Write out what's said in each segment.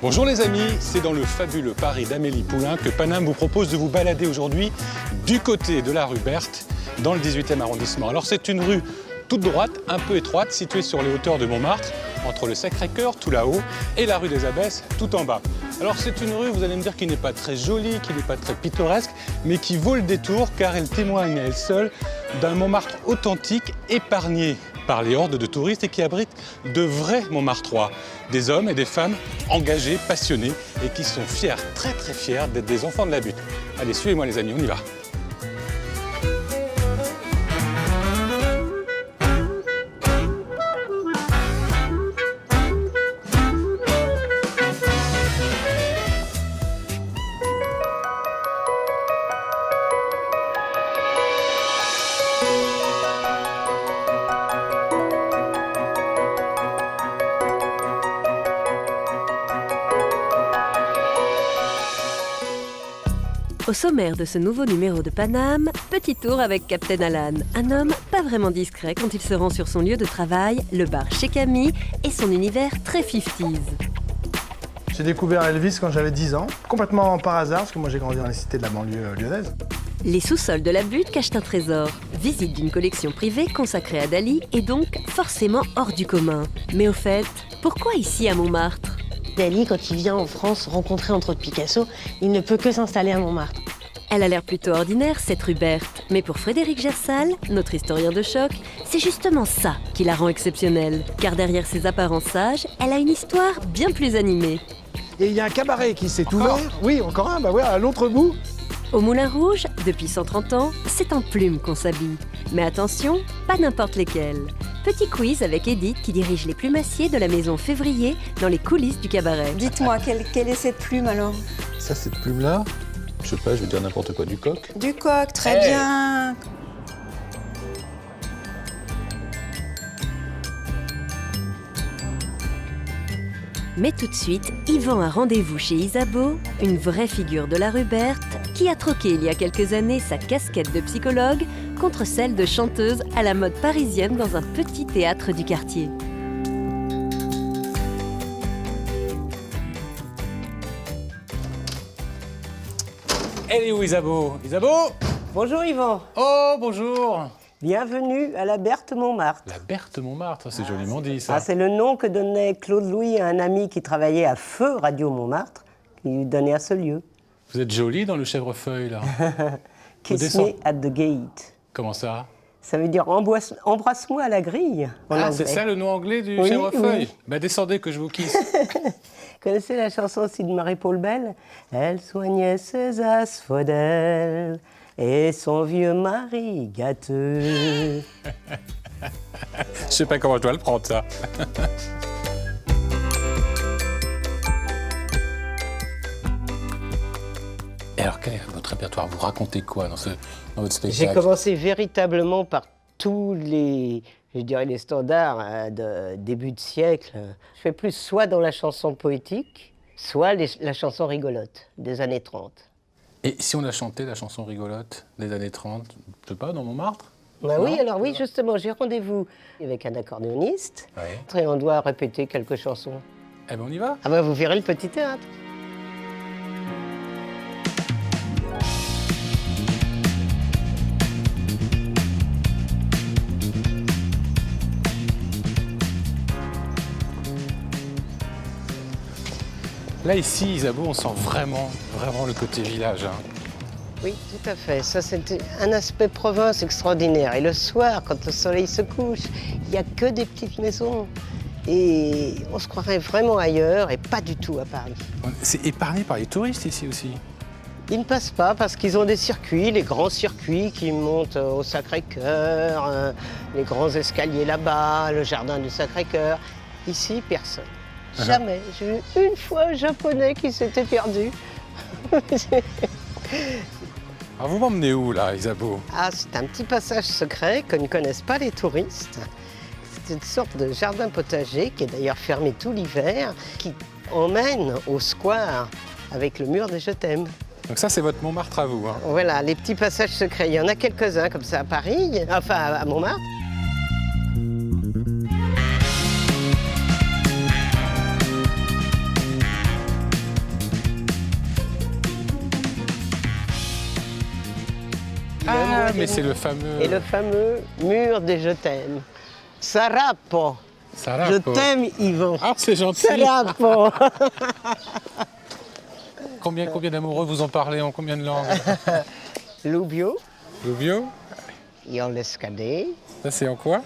Bonjour les amis, c'est dans le fabuleux Paris d'Amélie Poulain que Paname vous propose de vous balader aujourd'hui du côté de la rue Berthe, dans le 18e arrondissement. Alors c'est une rue toute droite, un peu étroite, située sur les hauteurs de Montmartre, entre le Sacré-Cœur, tout là-haut, et la rue des Abbesses, tout en bas. Alors c'est une rue, vous allez me dire, qui n'est pas très jolie, qui n'est pas très pittoresque, mais qui vaut le détour car elle témoigne à elle seule d'un Montmartre authentique, épargné par les hordes de touristes et qui abrite de vrais Montmartrois. Des hommes et des femmes engagés, passionnés et qui sont fiers, très très fiers d'être des enfants de la butte. Allez, suivez-moi les amis, on y va. Au sommaire de ce nouveau numéro de Paname, petit tour avec Captain Alan, un homme pas vraiment discret quand il se rend sur son lieu de travail, le bar chez Camille, et son univers très 50s. J'ai découvert Elvis quand j'avais 10 ans, complètement par hasard, parce que moi j'ai grandi dans les cités de la banlieue lyonnaise. Les sous-sols de la butte cachent un trésor. Visite d'une collection privée consacrée à Dali est donc forcément hors du commun. Mais au fait, pourquoi ici à Montmartre ? Dali, quand il vient en France rencontrer entre autres Picasso, il ne peut que s'installer à Montmartre. Elle a l'air plutôt ordinaire, cette rue Berthe. Mais pour Frédéric Gersal, notre historien de choc, c'est justement ça qui la rend exceptionnelle. Car derrière ses apparences sages, elle a une histoire bien plus animée. Et il y a un cabaret qui s'est ouvert. Oui, encore un, bah ouais, à l'autre bout. Au Moulin Rouge, depuis 130 ans, c'est en plume qu'on s'habille. Mais attention, pas n'importe lesquelles. Petit quiz avec Edith qui dirige les plumassiers de la maison Février dans les coulisses du cabaret. Dites-moi, quelle est cette plume alors? Ça, cette plume-là, je sais pas, je vais dire n'importe quoi, du coq. Du coq, très bien. Mais tout de suite, Yvan a rendez-vous chez Isabeau, une vraie figure de la rue Berthe, qui a troqué il y a quelques années sa casquette de psychologue contre celle de chanteuse à la mode parisienne dans un petit théâtre du quartier. Elle est où Isabeau? Isabeau? Bonjour Yvan, Oh, bonjour. bienvenue à la Berthe Montmartre. La Berthe Montmartre, c'est joliment dit ça. C'est le nom que donnait Claude Louis à un ami qui travaillait à Feu Radio Montmartre, qui lui donnait à ce lieu. Vous êtes jolie dans le chèvrefeuille là. Kiss descendez. me at the gate. Comment ça? Ça veut dire embrasse-moi à la grille. En Ah, anglais. c'est ça le nom anglais du Oui, chèvrefeuille? oui. Bah descendez que je vous kisse. Connaissez la chanson aussi de Marie-Paul Bell? Elle soignait ses asphodèles et son vieux mari gâteux. Je sais pas comment je dois le prendre ça. Et alors quel est votre répertoire? Vous racontez quoi dans votre J'ai spectacle? commencé véritablement par tous les, je dirais, les standards de début de siècle. Je fais plus soit dans la chanson poétique, soit la chanson rigolote des années 30. Et si on a chanté la chanson rigolote des années 30, je sais pas, dans Montmartre? Bah oui, Non, alors oui, justement, j'ai rendez-vous avec un accordéoniste Ouais. et on doit répéter quelques chansons. Eh ben on y va. Ah bah vous verrez le petit théâtre. Là ici, Isabeau, on sent vraiment le côté village. Hein. Oui, tout à fait. Ça, c'est un aspect province extraordinaire. Et le soir, quand le soleil se couche, il n'y a que des petites maisons. Et on se croirait vraiment ailleurs et pas du tout à Paris. C'est épargné par les touristes ici aussi. Ils ne passent pas parce qu'ils ont des circuits, les grands circuits qui montent au Sacré-Cœur, les grands escaliers là-bas, le jardin du Sacré-Cœur. Ici, personne. Jamais. J'ai vu une fois un Japonais qui s'était perdu. Alors vous m'emmenez où là, Isabeau? Ah, c'est un petit passage secret que ne connaissent pas les touristes. C'est une sorte de jardin potager qui est d'ailleurs fermé tout l'hiver, qui emmène au square avec le mur des Je t'aime. Donc ça, c'est votre Montmartre à vous. Hein. Voilà, les petits passages secrets. Il y en a quelques-uns comme ça à Paris, enfin à Montmartre. mais c'est le fameux... Et le fameux mur des je t'aime. Sarapo. Sarapo. Je t'aime, Yvan. Ah, c'est gentil. Sarapo. Combien d'amoureux vous en parlez en combien de langues? Lubio, Lubio? Jolleskade, Ça, c'est en quoi?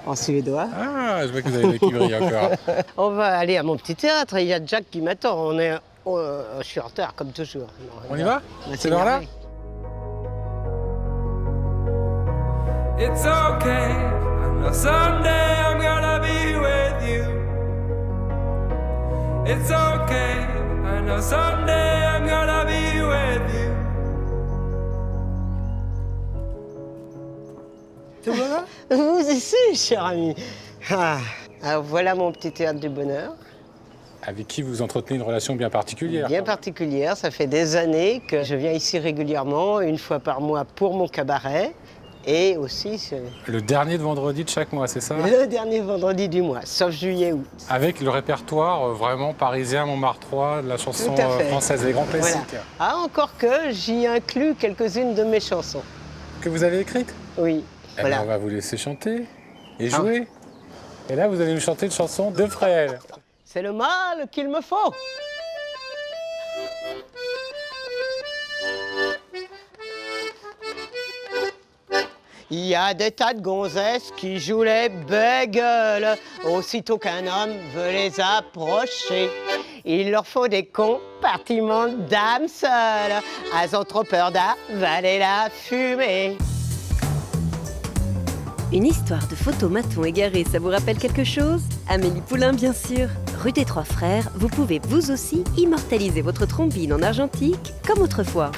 en suédois. Ah, je vois que vous avez les qui brillent encore. On va aller à mon petit théâtre, il y a Jack qui m'attend. Je suis en retard, comme toujours. On y va? Bah, C'est l'heure là? It's okay, I know someday I'm gonna be with you. It's okay, I know someday I'm gonna be with you. Tout va bien? Vous aussi, cher ami. Alors, voilà mon petit théâtre du bonheur. Avec qui vous entretenez une relation bien particulière? Bien particulière, ça fait des années que je viens ici régulièrement, une fois par mois pour mon cabaret. Et aussi Le dernier de vendredi de chaque mois, c'est ça? le dernier vendredi du mois, sauf juillet-août. Avec le répertoire vraiment parisien, montmartrois, de la chanson Tout à fait. française, les grands classiques. Voilà. Ah, encore que j'y inclus quelques-unes de mes chansons. Que vous avez écrites? Oui, Eh voilà. ben, on va vous laisser chanter et jouer. Et là, vous allez nous chanter une chanson de Fréhel. C'est le mal qu'il me faut. Il y a des tas de gonzesses qui jouent les bégueules. Aussitôt qu'un homme veut les approcher, il leur faut des compartiments d'âme seule. Elles ont trop peur d'avaler la fumée. Une histoire de photomaton égaré, ça vous rappelle quelque chose? Amélie Poulain, bien sûr. Rue des Trois Frères, vous pouvez vous aussi immortaliser votre trombine en argentique, comme autrefois.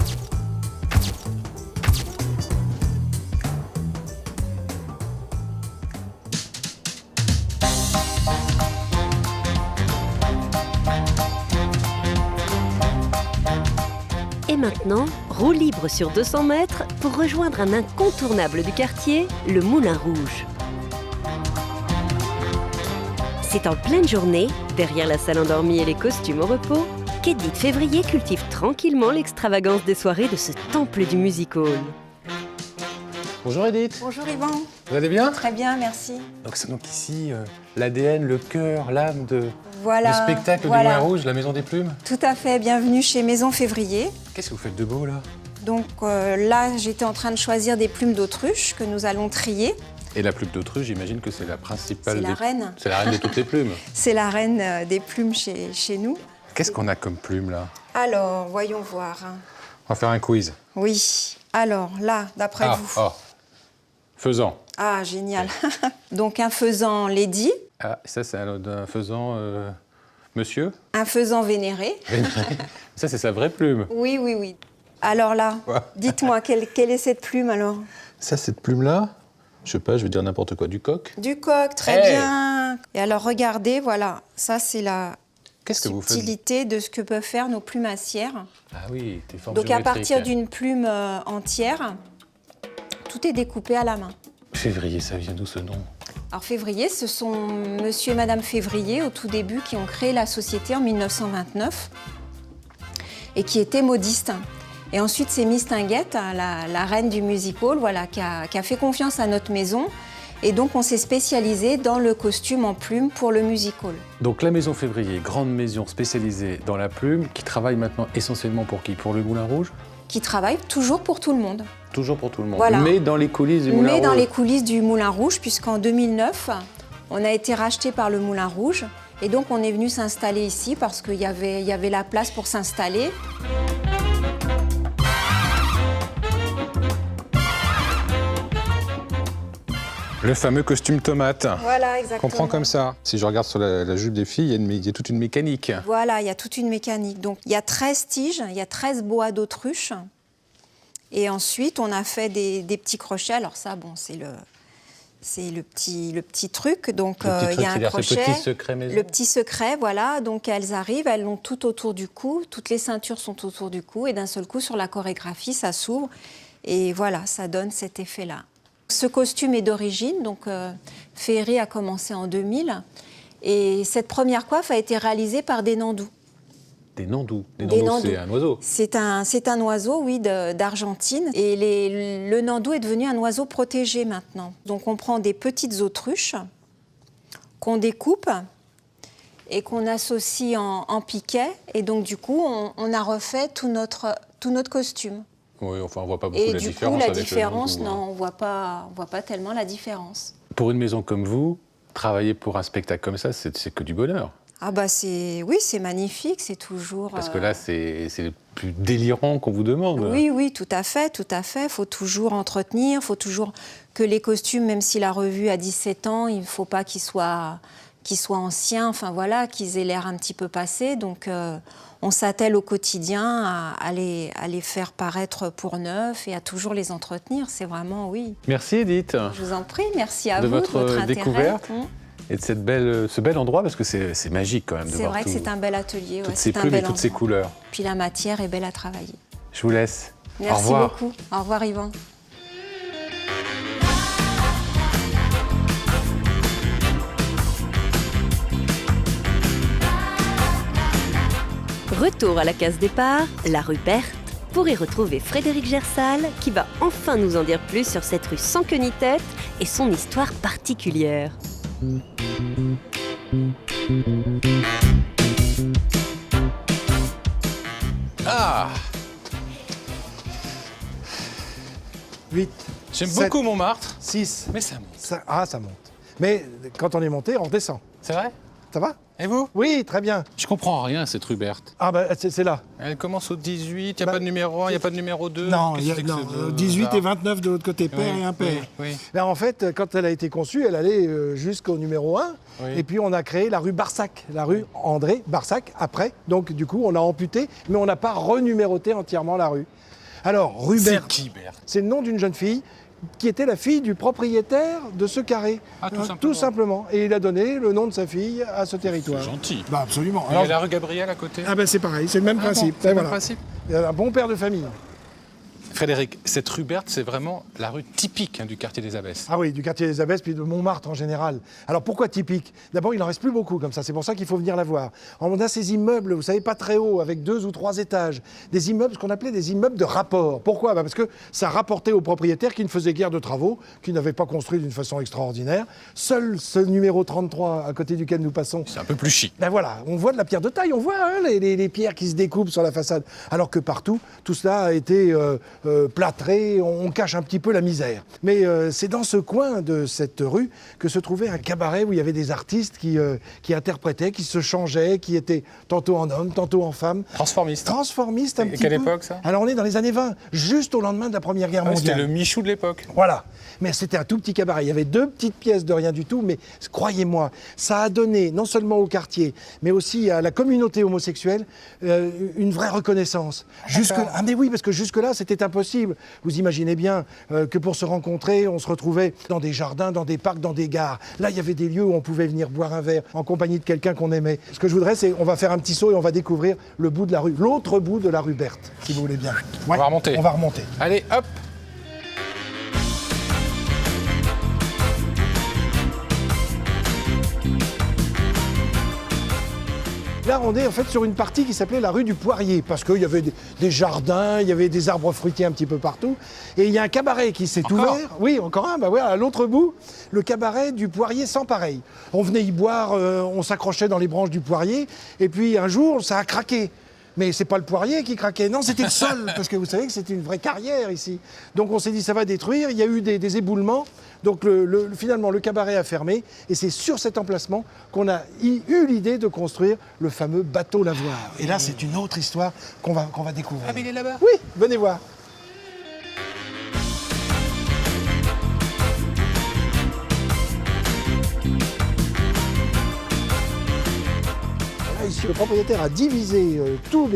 Et maintenant, roue libre sur 200 mètres pour rejoindre un incontournable du quartier, le Moulin Rouge. C'est en pleine journée, derrière la salle endormie et les costumes au repos, qu'Edith Février cultive tranquillement l'extravagance des soirées de ce temple du music hall. Bonjour Edith. Bonjour Yvan. Vous allez bien? Très bien, merci. Donc ici, l'ADN, le cœur, l'âme du Voilà. spectacle voilà. du Moulin Rouge, la Maison des Plumes. Tout à fait, bienvenue chez Maison Février. Qu'est-ce que vous faites de beau là? Donc là, j'étais en train de choisir des plumes d'autruche que nous allons trier. Et la plume d'autruche, j'imagine que c'est la principale. C'est la reine. C'est la reine de toutes les plumes. C'est la reine des plumes chez nous. Qu'est-ce qu'on a comme plume là? Alors, voyons voir. On va faire un quiz. Oui. Alors là, d'après vous. Faisan. Ah, génial. Donc un faisan lady, Ah, ça c'est un faisan monsieur. un faisan vénéré. Ça c'est sa vraie plume. Oui, oui, oui. Alors là, dites-moi, quelle est cette plume alors? Ça, cette plume-là, je sais pas, je vais dire n'importe quoi, du coq. Du coq, très bien. Et alors regardez, voilà, ça c'est la Qu'est-ce que vous faites? subtilité de ce que peuvent faire nos plumassières. Ah oui, tes formes Donc à géométriques. partir d'une plume entière, tout est découpé à la main. Février, ça vient d'où ce nom? Alors Février, ce sont monsieur et madame Février au tout début qui ont créé la société en 1929 et qui étaient modistes. Et ensuite, c'est Miss Tinguette, la reine du music hall, voilà, qui a fait confiance à notre maison. Et donc, on s'est spécialisé dans le costume en plume pour le music hall. Donc la Maison Février, grande maison spécialisée dans la plume, qui travaille maintenant essentiellement pour qui? Pour le Moulin Rouge? Qui travaille toujours pour tout le monde. Toujours pour tout le monde. Voilà. Mais dans les coulisses du Moulin Rouge. Mais dans les coulisses du Moulin Rouge, puisqu'en 2009, on a été racheté par le Moulin Rouge. Et donc, on est venu s'installer ici parce qu'il y avait la place pour s'installer. Le fameux costume tomate. Voilà, exactement. On prend comme ça. Si je regarde sur la jupe des filles, il y a toute une mécanique. Voilà, il y a toute une mécanique. Donc, il y a 13 tiges, il y a 13 bois d'autruche. Et ensuite, on a fait des petits crochets. Alors ça, bon, c'est le petit truc. Donc, il y a un crochet. Le petit secret maison. Le petit secret, voilà. Donc, elles arrivent, elles l'ont tout autour du cou. Toutes les ceintures sont autour du cou. Et d'un seul coup, sur la chorégraphie, ça s'ouvre. Et voilà, ça donne cet effet-là. Ce costume est d'origine. Donc, Féerie a commencé en 2000. Et cette première coiffe a été réalisée par des Nandous. des nandous. Des nandous, nandous. c'est un oiseau. C'est un oiseau, oui, d'Argentine. Et le nandou est devenu un oiseau protégé maintenant. Donc on prend des petites autruches qu'on découpe et qu'on associe en piquet. Et donc du coup, on a refait tout notre costume. Oui, enfin, on voit pas beaucoup Et la du différence. coup, la avec le différence, nandou, hein. non, on voit pas tellement la différence. Pour une maison comme vous, travailler pour un spectacle comme ça, c'est que du bonheur. Ah bah oui, c'est magnifique, c'est toujours... Parce que là, c'est le plus délirant qu'on vous demande. Oui, tout à fait, tout à fait. Il faut toujours entretenir, il faut toujours que les costumes, même si la revue a 17 ans, il ne faut pas qu'ils soient anciens, enfin voilà, qu'ils aient l'air un petit peu passés. Donc on s'attelle au quotidien à les faire paraître pour neuf et à toujours les entretenir. C'est vraiment, oui. Merci Edith. Je vous en prie, merci à de vous votre de votre intérêt. découverte et de ce bel endroit, parce que c'est magique quand même de C'est voir vrai que tout- c'est un bel atelier. toutes Ouais, ces c'est un plumes et bel toutes ces endroit. couleurs. Puis la matière est belle à travailler. Je vous laisse. Au Merci revoir. beaucoup. Au revoir Yvan. Retour à la case départ, la rue Berthe, pour y retrouver Frédéric Gersal, qui va enfin nous en dire plus sur cette rue sans queue ni tête et son histoire particulière. Ah, 8, j'aime 7, beaucoup Montmartre, 6, mais ça monte. ça monte. Mais quand on est monté, on redescend. C'est vrai? Ça va? Et vous? Oui, très bien. Je comprends rien à cette rue Berthe. Ah bah c'est là. Elle commence au 18, il n'y a Bah, pas de numéro 1, il n'y a pas de numéro 2. Non, Qu'est-ce il y a, que c'est que non, ce 18 bazar? et 29 de l'autre côté, père Oui, et impair. oui, oui. Ben, en fait, quand elle a été conçue, elle allait jusqu'au numéro 1. Oui. Et puis on a créé la rue Barsac, la rue André Barsac après. Donc du coup, on a amputé, mais on n'a pas renuméroté entièrement la rue. Alors, rue C'est Berthe, qui Berthe? c'est le nom d'une jeune fille qui était la fille du propriétaire de ce carré. Ah, tout simplement. Tout simplement. Et il a donné le nom de sa fille à ce territoire. C'est gentil. Bah absolument. Il y a la rue Gabriel à côté. Ah ben c'est pareil, c'est le même principe. C'est Et le même voilà. principe. Il y a un bon père de famille. Frédéric, cette rue Berthe, c'est vraiment la rue typique du quartier des Abbesses. Ah oui, du quartier des Abbesses, puis de Montmartre en général. Alors pourquoi typique? D'abord, il n'en reste plus beaucoup comme ça, c'est pour ça qu'il faut venir la voir. On a ces immeubles, vous savez, pas très hauts, avec 2 ou 3 étages. Des immeubles, ce qu'on appelait des immeubles de rapport. Pourquoi? Parce que ça rapportait aux propriétaires qui ne faisaient guère de travaux, qui n'avaient pas construit d'une façon extraordinaire. Seul ce numéro 33, à côté duquel nous passons, C'est un peu plus chic. ben voilà, on voit de la pierre de taille, on voit hein, les pierres qui se découpent sur la façade. Alors que partout, tout cela a été plâtré, on cache un petit peu la misère. Mais c'est dans ce coin de cette rue que se trouvait un cabaret où il y avait des artistes qui interprétaient, qui se changeaient, qui étaient tantôt en homme, tantôt en femme. Transformiste. Transformistes un Et petit quelle peu. époque, ça? Alors on est dans les années 20, juste au lendemain de la Première Guerre Ouais, mondiale. C'était le Michou de l'époque. Voilà. Mais c'était un tout petit cabaret. Il y avait 2 petites pièces de rien du tout, mais croyez-moi, ça a donné non seulement au quartier, mais aussi à la communauté homosexuelle une vraie reconnaissance. Ah mais oui, parce que jusque-là, c'était impossible. Vous imaginez bien que pour se rencontrer, on se retrouvait dans des jardins, dans des parcs, dans des gares. Là, il y avait des lieux où on pouvait venir boire un verre en compagnie de quelqu'un qu'on aimait. Ce que je voudrais, c'est on va faire un petit saut et on va découvrir le bout de la rue, l'autre bout de la rue Berthe, si vous voulez bien. Ouais, va remonter. On va remonter. Allez, hop. Là, on est en fait sur une partie qui s'appelait la rue du Poirier, parce qu'il y avait des jardins, il y avait des arbres fruitiers un petit peu partout. Et il y a un cabaret qui s'est Encore ouvert. Oui, encore un, bah voilà, à l'autre bout, le cabaret du Poirier sans pareil. On venait y boire, on s'accrochait dans les branches du Poirier, et puis un jour, ça a craqué. Mais c'est pas le poirier qui craquait, non, c'était le sol, parce que vous savez que c'était une vraie carrière ici. Donc on s'est dit, ça va détruire, il y a eu des éboulements, donc finalement le cabaret a fermé, et c'est sur cet emplacement qu'on a eu l'idée de construire le fameux bateau lavoir. Et là, c'est une autre histoire qu'on va découvrir. Ah, mais il est là-bas. Oui, venez voir. Là, ici, le propriétaire a divisé tout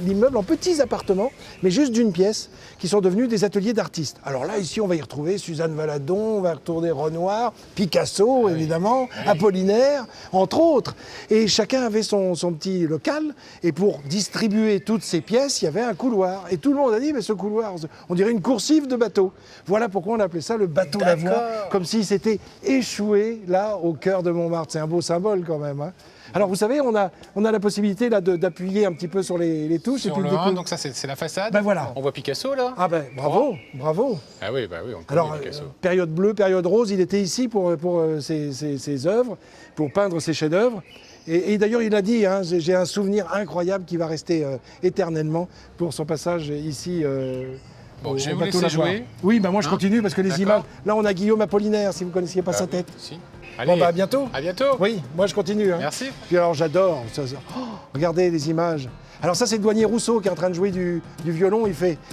l'immeuble en petits appartements, mais juste d'une pièce, qui sont devenus des ateliers d'artistes. Alors là, ici, on va y retrouver Suzanne Valadon, on va retrouver Renoir, Picasso, évidemment, Apollinaire, entre autres. Et chacun avait son petit local, et pour distribuer toutes ces pièces, il y avait un couloir. Et tout le monde a dit, mais ce couloir, on dirait une coursive de bateau. Voilà pourquoi on appelait ça le bateau lavoir, comme s'il s'était échoué là, au cœur de Montmartre. C'est un beau symbole quand même, hein. Alors vous savez, on a la possibilité là d'appuyer un petit peu sur les touches. Sur et puis le de 1, donc ça c'est la façade. Ben voilà. On voit Picasso là. Ah ben bravo, bravo. Ah oui, on connaît Alors, Picasso. période bleue, période rose, il était ici pour ses œuvres, pour peindre ses chefs-d'œuvre. Et d'ailleurs, il a dit, hein, j'ai un souvenir incroyable qui va rester éternellement pour son passage ici. Bon, je vais au vous bateau laisser Lavoir. jouer. Oui, ben moi je Hein, continue parce que les d'accord. images. Là, on a Guillaume Apollinaire, si vous ne connaissiez pas sa tête. Si. Bon, Allez, bah à bientôt. à bientôt. Oui, moi je continue. Hein. Merci. Puis alors j'adore. Regardez les images. Alors ça, c'est le douanier Rousseau qui est en train de jouer du violon.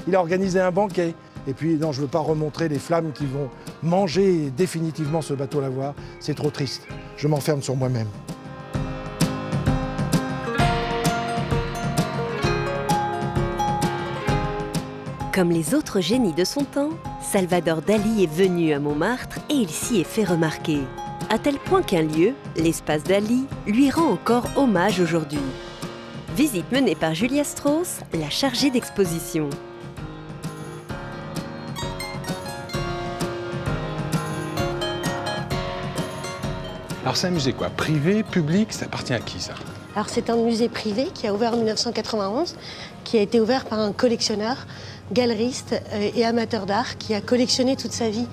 Il a organisé un banquet. Et puis, non, je ne veux pas remontrer les flammes qui vont manger définitivement ce bateau Lavoir. C'est trop triste. Je m'enferme sur moi-même. Comme les autres génies de son temps, Salvador Dali est venu à Montmartre et il s'y est fait remarquer. À tel point qu'un lieu, l'espace Dali, lui rend encore hommage aujourd'hui. Visite menée par Julia Strauss, la chargée d'exposition. Alors c'est un musée quoi? Privé, public, ça appartient à qui ça? Alors c'est un musée privé qui a ouvert en 1991, qui a été ouvert par un collectionneur, galeriste et amateur d'art qui a collectionné toute sa vie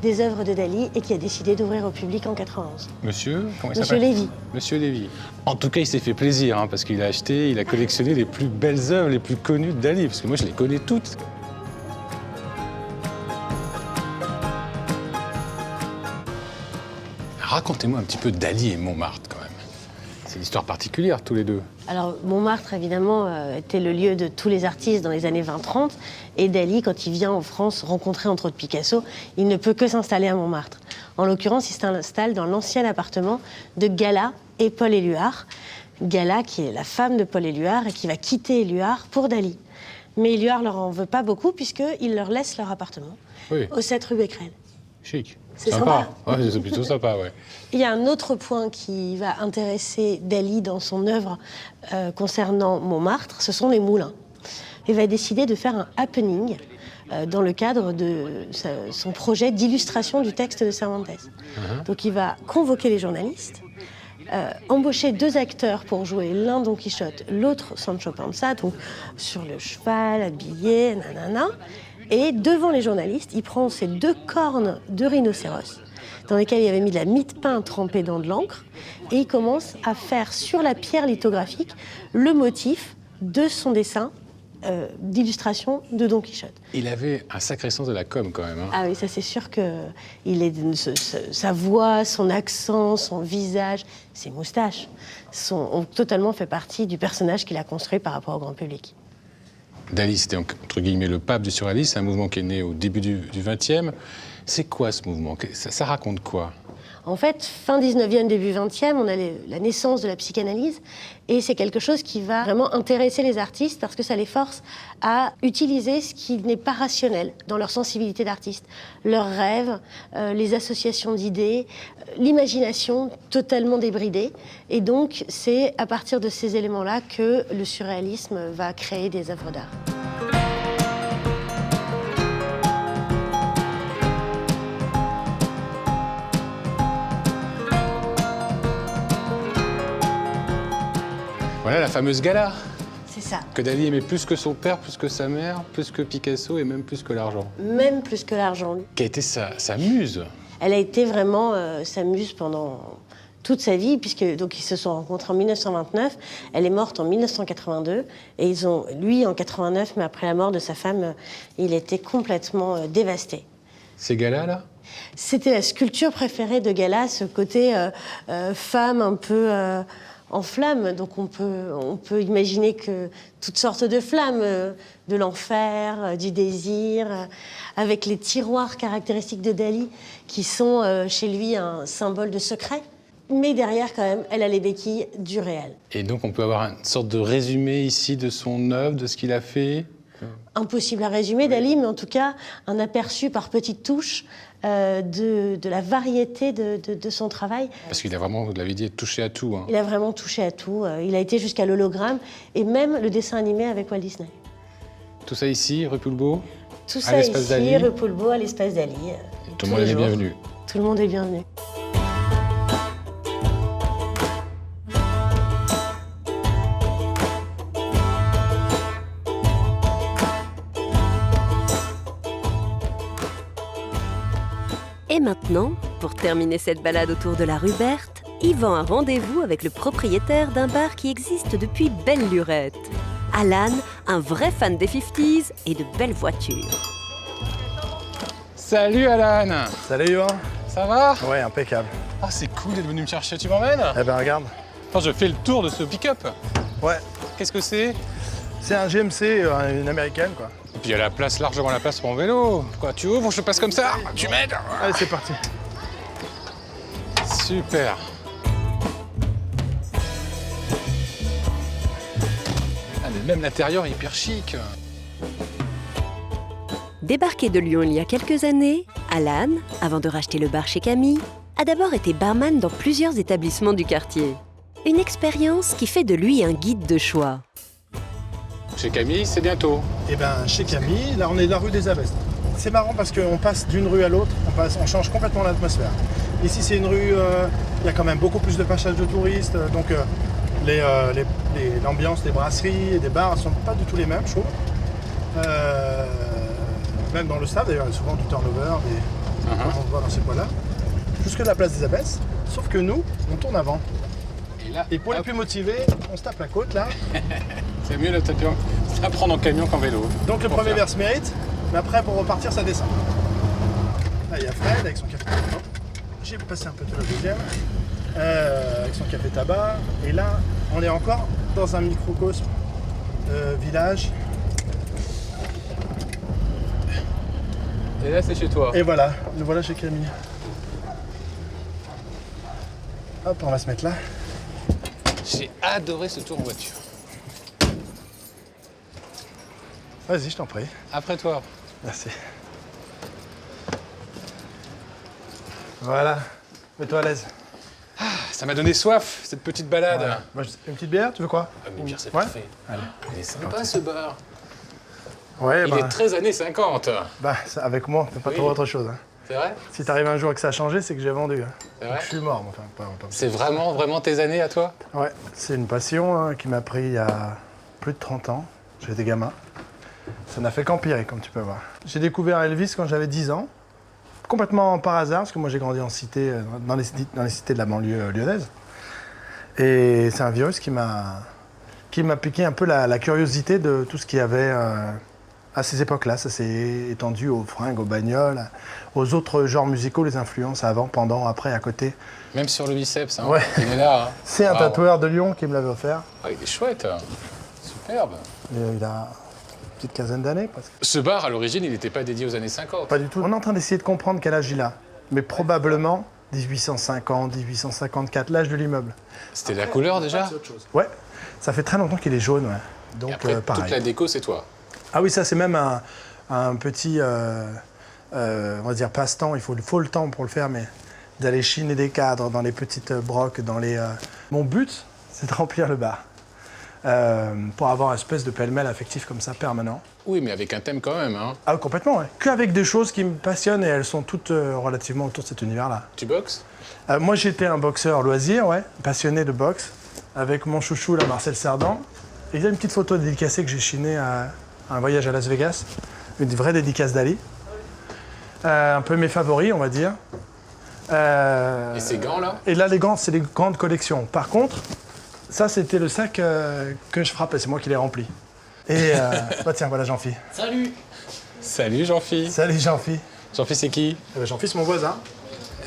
des œuvres de Dali et qui a décidé d'ouvrir au public en 91. Monsieur, comment il Monsieur s'appelle? Lévy. Monsieur Lévy. En tout cas, il s'est fait plaisir hein, parce qu'il a acheté, il a collectionné les plus belles œuvres, les plus connues de Dali, parce que moi je les connais toutes. Racontez-moi un petit peu Dali et Montmartre quand même. C'est une histoire particulière tous les deux. Alors Montmartre, évidemment, était le lieu de tous les artistes dans les années 20-30. Et Dali, quand il vient en France rencontrer entre autres Picasso, il ne peut que s'installer à Montmartre. En l'occurrence, il s'installe dans l'ancien appartement de Gala et Paul Éluard. Gala, qui est la femme de Paul Éluard et qui va quitter Éluard pour Dali. Mais Éluard leur en veut pas beaucoup puisqu'il leur laisse leur appartement au 7 rue Becquerel. Chic. C'est sympa. Ouais, c'est plutôt sympa, ouais. Il y a un autre point qui va intéresser Dali dans son œuvre concernant Montmartre, ce sont les moulins. Il va décider de faire un happening dans le cadre de son projet d'illustration du texte de Cervantes. Donc il va convoquer les journalistes, embaucher 2 acteurs pour jouer, l'un Don Quichotte, l'autre Sancho Panza, donc sur le cheval, habillé, nanana. Et devant les journalistes, il prend ces 2 cornes de rhinocéros, dans lesquelles il avait mis de la mie de pain trempée dans de l'encre, et il commence à faire sur la pierre lithographique le motif de son dessin d'illustration de Don Quichotte. Il avait un sacré sens de la com quand même. Hein. Ah oui, ça c'est sûr que sa voix, son accent, son visage, ses moustaches ont totalement fait partie du personnage qu'il a construit par rapport au grand public. Dali, c'était entre guillemets le pape du surréalisme, c'est un mouvement qui est né au début du XXe. C'est quoi ce mouvement? Ça raconte quoi? En fait, fin 19e, début 20e, on a la naissance de la psychanalyse et c'est quelque chose qui va vraiment intéresser les artistes parce que ça les force à utiliser ce qui n'est pas rationnel dans leur sensibilité d'artiste. Leurs rêves, les associations d'idées, l'imagination totalement débridée. Et donc, c'est à partir de ces éléments-là que le surréalisme va créer des œuvres d'art. Voilà la fameuse Gala, C'est ça. que Dali aimait plus que son père, plus que sa mère, plus que Picasso et même plus que l'argent. Même plus que l'argent. Qui a été sa muse. Elle a été vraiment sa muse pendant toute sa vie, puisque donc ils se sont rencontrés en 1929. Elle est morte en 1982 et lui en 89, mais après la mort de sa femme, il était complètement dévasté. Ces galas-là? C'était la sculpture préférée de Gala, ce côté femme un peu en flamme. Donc on peut imaginer que toutes sortes de flammes, de l'enfer, du désir, avec les tiroirs caractéristiques de Dali, qui sont chez lui un symbole de secret. Mais derrière, quand même, elle a les béquilles du réel. Et donc on peut avoir une sorte de résumé ici de son œuvre, de ce qu'il a fait? Impossible à résumer, Dali, mais en tout cas, un aperçu par petites touches de la variété de son travail. Parce qu'il a vraiment, vous l'avez dit, touché à tout. Hein. Il a vraiment touché à tout. Il a été jusqu'à l'hologramme et même le dessin animé avec Walt Disney. Tout ça ici, rue Poulbeau? Tout ça ici, Dali. rue Poulbeau, à l'espace Dali. Tout le monde est bienvenu. Tout le monde est bienvenu. Et maintenant, pour terminer cette balade autour de la rue Berthe, Yvan a rendez-vous avec le propriétaire d'un bar qui existe depuis belle lurette. Alan, un vrai fan des 50s et de belles voitures. Salut Alan. Salut Yvan. Ça va? Ouais, impeccable. Ah, c'est cool d'être venu me chercher, tu m'emmènes? Eh ben regarde. Attends, je fais le tour de ce pick-up. Ouais, Qu'est-ce que c'est? c'est un GMC, une américaine quoi. Et puis il y a la place, largement la place pour mon vélo. Quoi, tu ouvres, je passe comme ça? Tu m'aides? Allez, c'est parti. Super. Ah, mais même l'intérieur est hyper chic. Débarqué de Lyon il y a quelques années, Alan, avant de racheter le bar chez Camille, a d'abord été barman dans plusieurs établissements du quartier. Une expérience qui fait de lui un guide de choix. Chez Camille, c'est bientôt. Eh ben chez Camille, là on est dans la rue des Avestes. C'est marrant parce qu'on passe d'une rue à l'autre, on change complètement l'atmosphère. Ici c'est une rue, il y a quand même beaucoup plus de passage de touristes, donc l'ambiance des brasseries et des bars ne sont pas du tout les mêmes, je trouve. Même dans le stade d'ailleurs, il y a souvent du turnover, quand on se voit dans ces coins-là. Jusque la place des Abbesses, sauf que nous, on tourne avant. Et là, Et pour les plus motivés, on se tape la côte là. c'est mieux à prendre en camion qu'en vélo. Donc le Pour premier faire. verre se mérite, mais après pour repartir ça descend. Là il y a Fred avec son café. J'ai passé un peu de la deuxième, avec son café tabac. Et là, on est encore dans un microcosme village. Et là, c'est chez toi. Et voilà, nous voilà chez Camille. Hop, on va se mettre là. J'ai adoré ce tour en voiture. Vas-y, je t'en prie. Après toi. Merci. Voilà, mets-toi à l'aise. Ça m'a donné soif, cette petite balade. Voilà. Moi, une petite bière, tu veux quoi? Ah, mais bière, c'est Ouais. parfait. Allez. Il est sympa ce bar. Ouais, Il est très années 50. avec moi, on fait pas Oui. trop autre chose. Hein. C'est vrai? Si t'arrives un jour et que ça a changé, c'est que j'ai vendu. Hein. C'est Donc, vrai? je suis mort, mais enfin, pas. C'est vraiment tes années à toi? Ouais, c'est une passion hein, qui m'a pris il y a plus de 30 ans. J'étais gamin. Ça n'a fait qu'empirer, comme tu peux voir. J'ai découvert Elvis quand j'avais 10 ans, complètement par hasard, parce que moi j'ai grandi en cité, dans les cités de la banlieue lyonnaise. Et c'est un virus qui m'a piqué un peu la curiosité de tout ce qu'il y avait à ces époques-là. Ça s'est étendu aux fringues, aux bagnoles, aux autres genres musicaux, les influences avant, pendant, après, à côté. Même sur le biceps, hein. Ouais. Il est là. Hein. C'est un Waouh. tatoueur de Lyon qui me l'avait offert. Ah, il est chouette. Superbe. Il a une petite quinzaine d'années, presque. Ce bar, à l'origine, il n'était pas dédié aux années 50. Pas du tout. On est en train d'essayer de comprendre quel âge il a. Mais probablement 1850, 1854, l'âge de l'immeuble. C'était la couleur déjà? Ouais, ça fait très longtemps qu'il est jaune, ouais. Donc Et après, pareil. toute la déco, c'est toi. Ah oui, ça c'est même un petit, on va dire passe-temps. Il faut le temps pour le faire, mais d'aller chiner des cadres dans les petites broques, dans les. Mon but, c'est de remplir le bar. Pour avoir une espèce de pêle-mêle affectif comme ça, permanent. Oui, mais avec un thème quand même. Hein. Ah, complètement, ouais. Qu'avec des choses qui me passionnent et elles sont toutes relativement autour de cet univers-là. Tu boxes? Moi, j'étais un boxeur loisir, ouais, passionné de boxe, avec mon chouchou, là, Marcel Cerdan. Et il y a une petite photo dédicacée que j'ai chinée à un voyage à Las Vegas, une vraie dédicace d'Ali. Un peu mes favoris, on va dire. Et ces gants là? Et là, les gants, c'est des grandes collections. Par contre, ça, c'était le sac que je frappais, c'est moi qui l'ai rempli. Et bah tiens, voilà Jean-Phi. Salut! Salut Jean-Phi. Salut Jean-Phi. Jean-Phi, c'est qui? Eh ben, Jean-Phi, c'est mon voisin.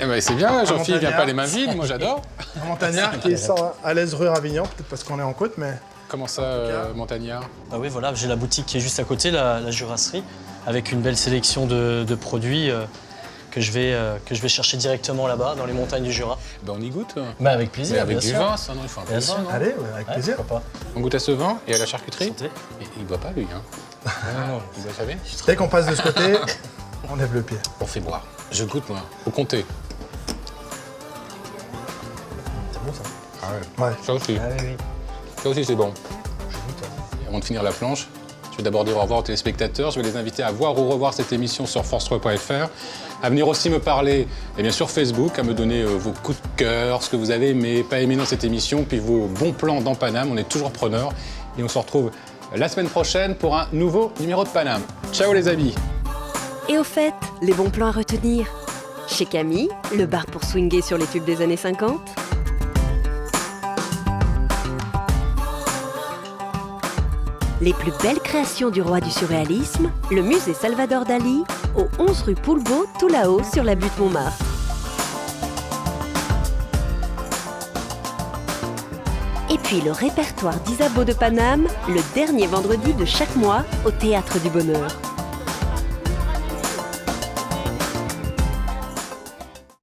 Eh ben, c'est bien, Jean-Phi, il vient montagnard. pas les mains vides, moi j'adore. Un montagnard qui sort à l'aise rue Ravignan, peut-être parce qu'on est en côte, mais... Comment ça, montagnard? Ah oui, voilà, j'ai la boutique qui est juste à côté, la Jurasserie, avec une belle sélection de produits que je vais chercher directement là-bas, dans les montagnes du Jura. Ben, on y goûte. Bah, avec Mais plaisir, avec bien du sûr. vin, ça, non? Il faut un peu Bien de vin, sûr. non? Allez, ouais, avec Ouais, plaisir. pourquoi pas. On goûte à ce vin et à la charcuterie? Santé. Et il boit pas, lui, hein? Non, non. Il boit jamais? Dès qu'on passe de ce côté, on lève le pied. On fait boire. Je goûte, moi. Au comté. C'est bon ça. Ah ouais. Ouais. Ça aussi. Ah oui, oui. Ça aussi, c'est bon. Je goûte. Et avant de finir la planche, je vais d'abord dire au revoir aux téléspectateurs. Je vais les inviter à voir ou revoir cette émission sur force3.fr, à venir aussi me parler, et bien sur Facebook, à me donner vos coups de cœur, ce que vous avez aimé, pas aimé dans cette émission, puis vos bons plans dans Paname. On est toujours preneurs. Et on se retrouve la semaine prochaine pour un nouveau numéro de Paname. Ciao les amis! Et au fait, les bons plans à retenir. Chez Camille, le bar pour swinger sur les tubes des années 50. Les plus belles créations du roi du surréalisme, le musée Salvador Dali, au 11 rue Poulbeau, tout là-haut sur la butte Montmartre. Et puis le répertoire d'Isabeau de Paname, le dernier vendredi de chaque mois au Théâtre du Bonheur.